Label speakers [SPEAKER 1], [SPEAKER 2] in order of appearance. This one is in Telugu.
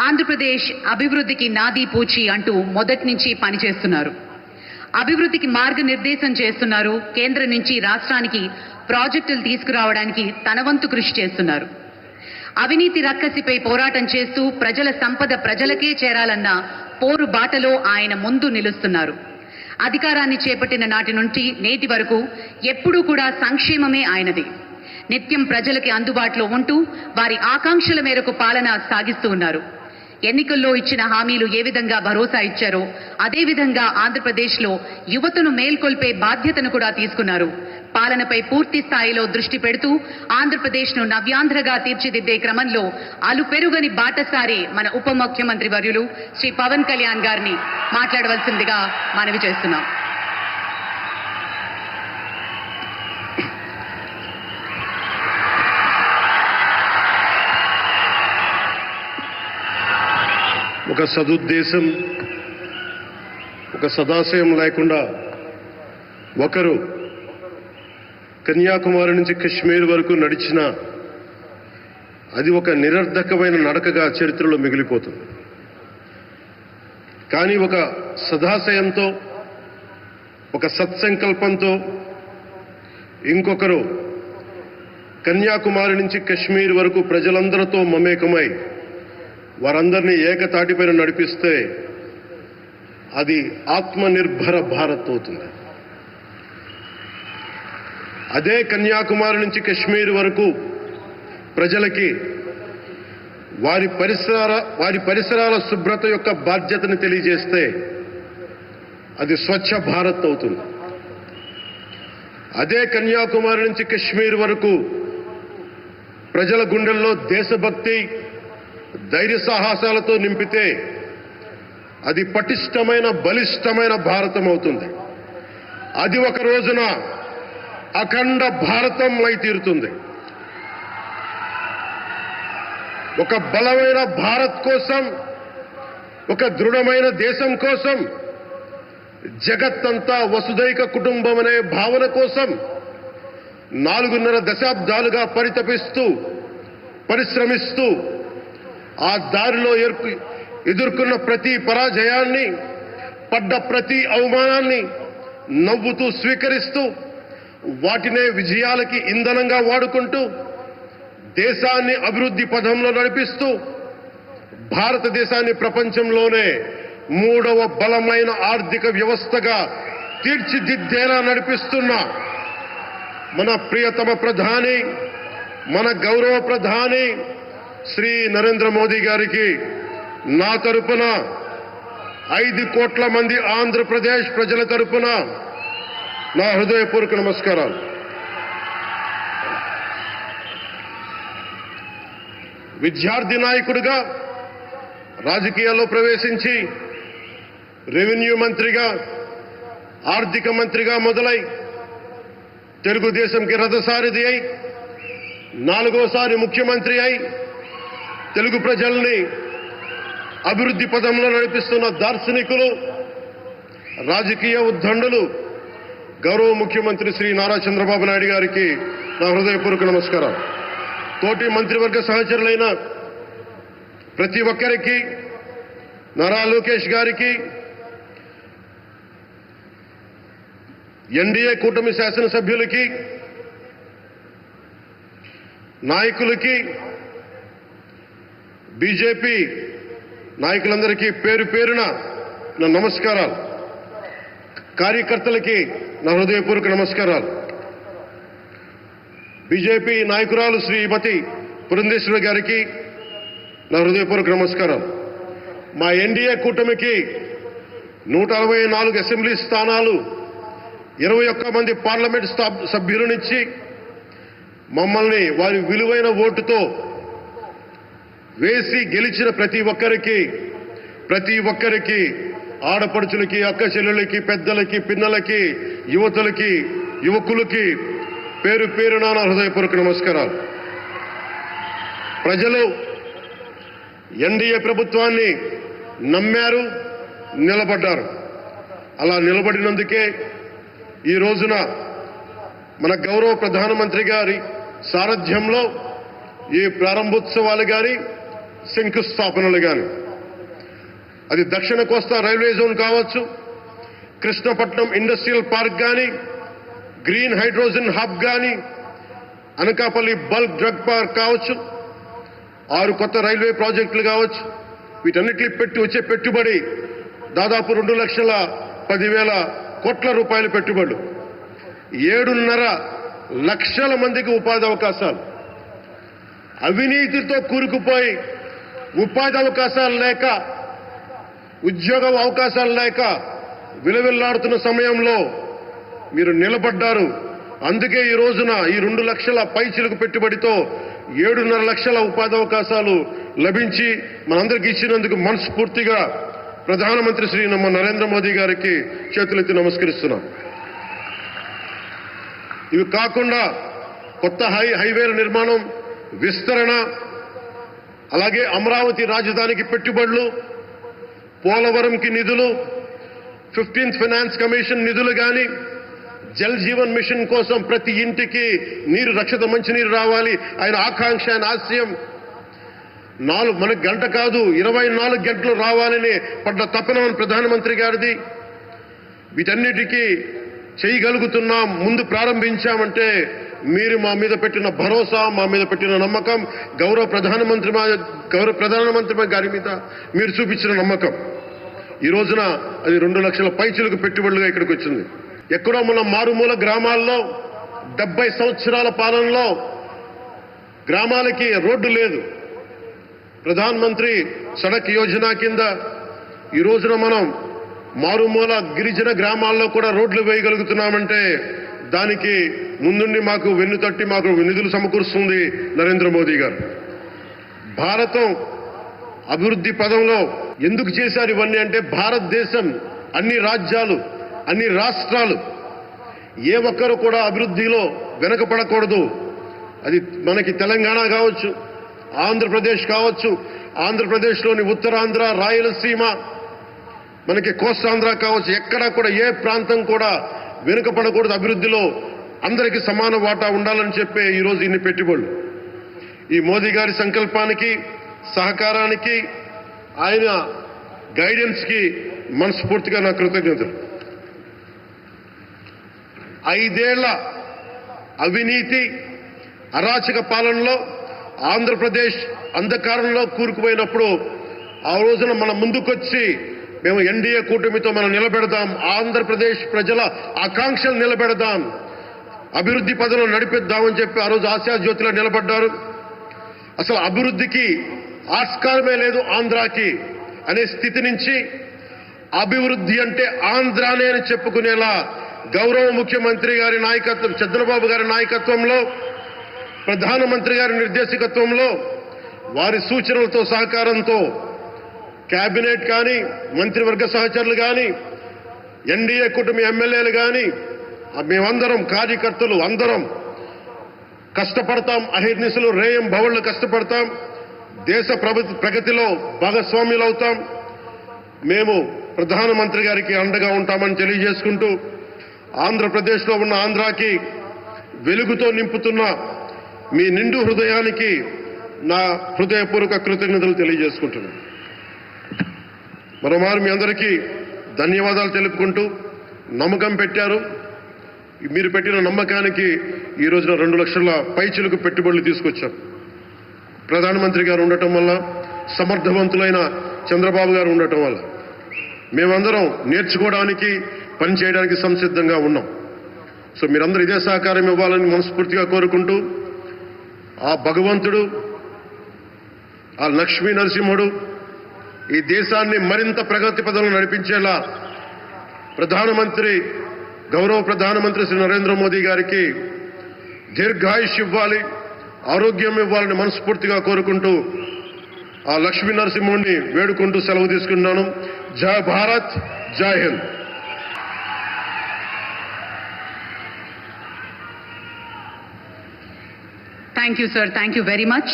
[SPEAKER 1] ఆంధ్రప్రదేశ్ అభివృద్ధికి నాదీ పూచి అంటూ మొదటి నుంచి పనిచేస్తున్నారు. అభివృద్ధికి మార్గనిర్దేశం చేస్తున్నారు. కేంద్రం నుంచి రాష్ట్రానికి ప్రాజెక్టులు తీసుకురావడానికి తన వంతు కృషి చేస్తున్నారు. అవినీతి రక్కసిపై పోరాటం చేస్తూ ప్రజల సంపద ప్రజలకే చేరాలన్న పోరు బాటలో ఆయన ముందు నిలుస్తున్నారు. అధికారాన్ని చేపట్టిన నాటి నుంచి నేటి వరకు ఎప్పుడూ కూడా సంక్షేమమే ఆయనది. నిత్యం ప్రజలకి అందుబాటులో ఉంటూ వారి ఆకాంక్షల మేరకు పాలన సాగిస్తూ ఉన్నారు. ఎన్నికల్లో ఇచ్చిన హామీలు ఏ విధంగా భరోసా ఇచ్చారో అదే విధంగా ఆంధ్రప్రదేశ్లో యువతను మేల్కొల్పే బాధ్యతను కూడా తీసుకున్నారు. పాలనపై పూర్తి స్థాయిలో దృష్టి పెడుతూ ఆంధ్రప్రదేశ్ను నవ్యాంధ్రగా తీర్చిదిద్దే క్రమంలో అలుపెరుగని బాటసారి మన ఉప ముఖ్యమంత్రి వర్యులు శ్రీ పవన్ కళ్యాణ్ గారిని మాట్లాడవలసిందిగా మనవి చేస్తున్నాం.
[SPEAKER 2] ఒక సదుద్దేశం, ఒక సదాశయం లేకుండా ఒకరు కన్యాకుమారి నుంచి కశ్మీర్ వరకు నడిచిన అది ఒక నిరర్ధకమైన నడకగా చరిత్రలో మిగిలిపోతుంది. కానీ ఒక సదాశయంతో, ఒక సత్సంకల్పంతో ఇంకొకరు కన్యాకుమారి నుంచి కశ్మీర్ వరకు ప్రజలందరితో మమేకమై వారందరినీ ఏకతాటిపైన నడిపిస్తే అది ఆత్మనిర్భర భారత్ అవుతుంది. అదే కన్యాకుమారి నుంచి కశ్మీర్ వరకు ప్రజలకి వారి పరిసరాల శుభ్రత యొక్క బాధ్యతను తెలియజేస్తే అది స్వచ్ఛ భారత్ అవుతుంది. అదే కన్యాకుమారి నుంచి కశ్మీర్ వరకు ప్రజల గుండెల్లో దేశభక్తి, ధైర్య సాహసాలతో నింపితే అది పటిష్టమైన, బలిష్టమైన భారతం అవుతుంది. అది ఒక రోజున అఖండ భారతం అయి తీరుతుంది. ఒక బలమైన భారత్ కోసం, ఒక దృఢమైన దేశం కోసం, జగత్తంతా వసుదైక కుటుంబం అనే భావన కోసం 4.5 దశాబ్దాలుగా పరితపిస్తూ, పరిశ్రమిస్తూ ఆ దారిలో ఎదుర్కొన్న ప్రతి పరాజయాన్ని, పడ్డ ప్రతి అవమానాన్ని నవ్వుతూ స్వీకరిస్తూ వాటినే విజయాలకి ఇంధనంగా వాడుకుంటూ దేశాన్ని అభివృద్ధి పథంలో నడిపిస్తూ భారతదేశాన్ని ప్రపంచంలోనే 3వ బలమైన ఆర్థిక వ్యవస్థగా తీర్చిదిద్దేలా నడిపిస్తున్న మన ప్రియతమ ప్రధాని, మన గౌరవ ప్రధాని శ్రీ నరేంద్ర మోదీ గారికి నా తరపున 5 కోట్ల మంది ఆంధ్రప్రదేశ్ ప్రజల తరపున నా హృదయపూర్వక నమస్కారాలు. విద్యార్థి నాయకుడిగా రాజకీయాల్లో ప్రవేశించి రెవెన్యూ మంత్రిగా, ఆర్థిక మంత్రిగా మొదలై తెలుగుదేశంకి రథసారథి అయి 4వసారి ముఖ్యమంత్రి అయి తెలుగు ప్రజల్ని అభివృద్ధి పదంలో నడిపిస్తున్న దార్శనికులు, రాజకీయ ఉద్దండులు గౌరవ ముఖ్యమంత్రి శ్రీ నారా చంద్రబాబు నాయుడు గారికి నా హృదయపూర్వక నమస్కారాలు. తోటి మంత్రివర్గ సహచరులైన ప్రతి ఒక్కరికి, నారా లోకేష్ గారికి, ఎన్డీఏ కూటమి శాసనసభ్యులకి, నాయకులకి, బీజేపీ నాయకులందరికీ పేరు పేరున నా నమస్కారాలు. కార్యకర్తలకి నా హృదయపూర్వక నమస్కారాలు. బీజేపీ నాయకురాలు శ్రీమతి పురంధేశ్వరి గారికి నా హృదయపూర్వక నమస్కారాలు. మా ఎన్డీఏ కూటమికి 164 అసెంబ్లీ స్థానాలు, 21 మంది పార్లమెంట్ సభ్యులనిచ్చి మమ్మల్ని వారి విలువైన ఓటుతో వేసి గెలిచిన ప్రతి ఒక్కరికి ఆడపడుచులకి, అక్క చెల్లెలకి, పెద్దలకి, పిన్నలకి, యువతులకి, యువకులకి పేరు పేరున నా హృదయపూర్వక నమస్కారాలు. ప్రజలు ఎన్డీఏ ప్రభుత్వాన్ని నమ్మారు, నిలబడ్డారు. అలా నిలబడినందుకే ఈ రోజున మన గౌరవ ప్రధానమంత్రి గారి సారథ్యంలో ఈ ప్రారంభోత్సవాలు గాని, శంకుస్థాపనలు కానీ, అది దక్షిణ కోస్తా రైల్వే జోన్ కావచ్చు, కృష్ణపట్నం ఇండస్ట్రియల్ పార్క్ కానీ, గ్రీన్ హైడ్రోజన్ హబ్ కానీ, అనకాపల్లి బల్క్ డ్రగ్ పార్క్ కావచ్చు, 6 కొత్త రైల్వే ప్రాజెక్టులు కావచ్చు, వీటన్నిటిని పెట్టి వచ్చే పెట్టుబడి దాదాపు 2,10,000 కోట్ల రూపాయల పెట్టుబడులు, 7.5 లక్షల మందికి ఉపాధి అవకాశాలు. అవినీతితో కూరుకుపోయి ఉపాధి అవకాశాలు లేక, ఉద్యోగ అవకాశాలు లేక విలవిల్లాడుతున్న సమయంలో మీరు నిలబడ్డారు. అందుకే ఈ రోజున ఈ 2 లక్షల పైచిలకు పెట్టుబడితో 7.5 లక్షల ఉపాధి అవకాశాలు లభించి మనందరికీ ఇచ్చినందుకు మనస్ఫూర్తిగా ప్రధానమంత్రి శ్రీ నరేంద్ర మోదీ గారికి చేతులెత్తి నమస్కరిస్తున్నాం. ఇవి కాకుండా కొత్త హైవేల నిర్మాణం, విస్తరణ, అలాగే అమరావతి రాజధానికి పెట్టుబడులు, పోలవరంకి నిధులు, 15th ఫైనాన్స్ కమిషన్ నిధులు కానీ, జల్ జీవన్ మిషన్ కోసం ప్రతి ఇంటికి నీరు, రక్షిత మంచినీరు రావాలి ఆయన ఆకాంక్ష, ఆయన ఆశయం. మనకు గంట కాదు 24 గంటలు రావాలని పడ్డ తపన ప్రధానమంత్రి గారిది. వీటన్నిటికీ చేయగలుగుతున్నాం, ముందు ప్రారంభించామంటే మీరు మా మీద పెట్టిన భరోసా, మా మీద పెట్టిన నమ్మకం, గౌరవ ప్రధానమంత్రి గారి మీద మీరు చూపించిన నమ్మకం. ఈ రోజున అది 2 లక్షల పైచిలకు పెట్టుబడులుగా ఇక్కడికి వచ్చింది. ఎక్కడో మన మారుమూల గ్రామాల్లో 70 సంవత్సరాల పాలనలో గ్రామాలకి రోడ్డు లేదు. ప్రధానమంత్రి సడక్ యోజన కింద ఈ రోజున మనం మారుమూల గిరిజన గ్రామాల్లో కూడా రోడ్లు వేయగలుగుతున్నామంటే దానికి ముందుండి మాకు వెన్నుతట్టి మాకు నిధులు సమకూరుస్తుంది నరేంద్ర మోదీ గారు. భారతం అభివృద్ధి పదంలో ఎందుకు చేశారు ఇవన్నీ అంటే, భారతదేశం అన్ని రాజ్యాలు, అన్ని రాష్ట్రాలు ఏ ఒక్కరు కూడా అభివృద్ధిలో వెనకపడకూడదు. అది మనకి తెలంగాణ కావచ్చు, ఆంధ్రప్రదేశ్ కావచ్చు, ఆంధ్రప్రదేశ్లోని ఉత్తరాంధ్ర, రాయలసీమ, మనకి కోస్తాంధ్ర కావచ్చు, ఎక్కడా కూడా ఏ ప్రాంతం కూడా వెనుకపడకూడదు. అభివృద్ధిలో అందరికీ సమాన వాటా ఉండాలని చెప్పే ఈరోజు ఇన్ని పెట్టుబడులు. ఈ మోదీ గారి సంకల్పానికి, సహకారానికి, ఆయన గైడెన్స్కి మనస్ఫూర్తిగా నా కృతజ్ఞతలు. 5 ఏళ్ల అవినీతి అరాచక పాలనలో ఆంధ్రప్రదేశ్ అంధకారంలో కూరుకుపోయినప్పుడు ఆ రోజున మన ముందుకొచ్చి మేము ఎన్డీఏ కూటమితో మనం నిలబెడదాం, ఆంధ్రప్రదేశ్ ప్రజల ఆకాంక్షలు నిలబెడదాం, అభివృద్ధి పదంలో నడిపిద్దామని చెప్పి ఆ రోజు ఆశాజ్యోతిలో నిలబడ్డారు. అసలు అభివృద్ధికి ఆస్కారమే లేదు ఆంధ్రాకి అనే స్థితి నుంచి అభివృద్ధి అంటే ఆంధ్రానే అని చెప్పుకునేలా గౌరవ ముఖ్యమంత్రి గారి నాయకత్వం, చంద్రబాబు గారి నాయకత్వంలో, ప్రధానమంత్రి గారి నిర్దేశకత్వంలో, వారి సూచనలతో సహకారంతో కేబినెట్ కానీ, మంత్రివర్గ సహచరులు కానీ, ఎన్డీఏ కూటమి ఎమ్మెల్యేలు కానీ, మేమందరం కార్యకర్తలు అందరం కష్టపడతాం. అహిర్నిశలు రేయం భవళ్లు కష్టపడతాం. దేశ ప్రగతిలో భాగస్వామ్యులవుతాం. మేము ప్రధానమంత్రి గారికి అండగా ఉంటామని తెలియజేసుకుంటూ, ఆంధ్రప్రదేశ్లో ఉన్న ఆంధ్రాకి వెలుగుతో నింపుతున్న మీ నిండు హృదయానికి నా హృదయపూర్వక కృతజ్ఞతలు తెలియజేసుకుంటున్నాను. మరోమారు మీ అందరికీ ధన్యవాదాలు తెలుపుకుంటూ, నమ్మకం పెట్టారు. మీరు పెట్టిన నమ్మకానికి ఈ రోజున 2 లక్షల పైచిలకు పెట్టుబడులు తీసుకొచ్చారు. ప్రధానమంత్రి గారు ఉండటం వల్ల, సమర్థవంతులైన చంద్రబాబు గారు ఉండటం వల్ల మేమందరం నేర్చుకోవడానికి, పనిచేయడానికి సంసిద్ధంగా ఉన్నాం. సో మీరందరూ ఇదే సహకారం ఇవ్వాలని మనస్ఫూర్తిగా కోరుకుంటూ, ఆ భగవంతుడు, ఆ లక్ష్మీ నరసింహుడు ఈ దేశాన్ని మరింత ప్రగతి పదంలో నడిపించేలా గౌరవ ప్రధానమంత్రి శ్రీ నరేంద్ర మోదీ గారికి దీర్ఘాయుష్ ఇవ్వాలి, ఆరోగ్యం ఇవ్వాలని మనస్ఫూర్తిగా కోరుకుంటూ, ఆ లక్ష్మీ నరసింహుడిని వేడుకుంటూ సెలవు తీసుకున్నాను. జై భారత్, జై Hind.
[SPEAKER 1] Thank you, sir. Thank you very much.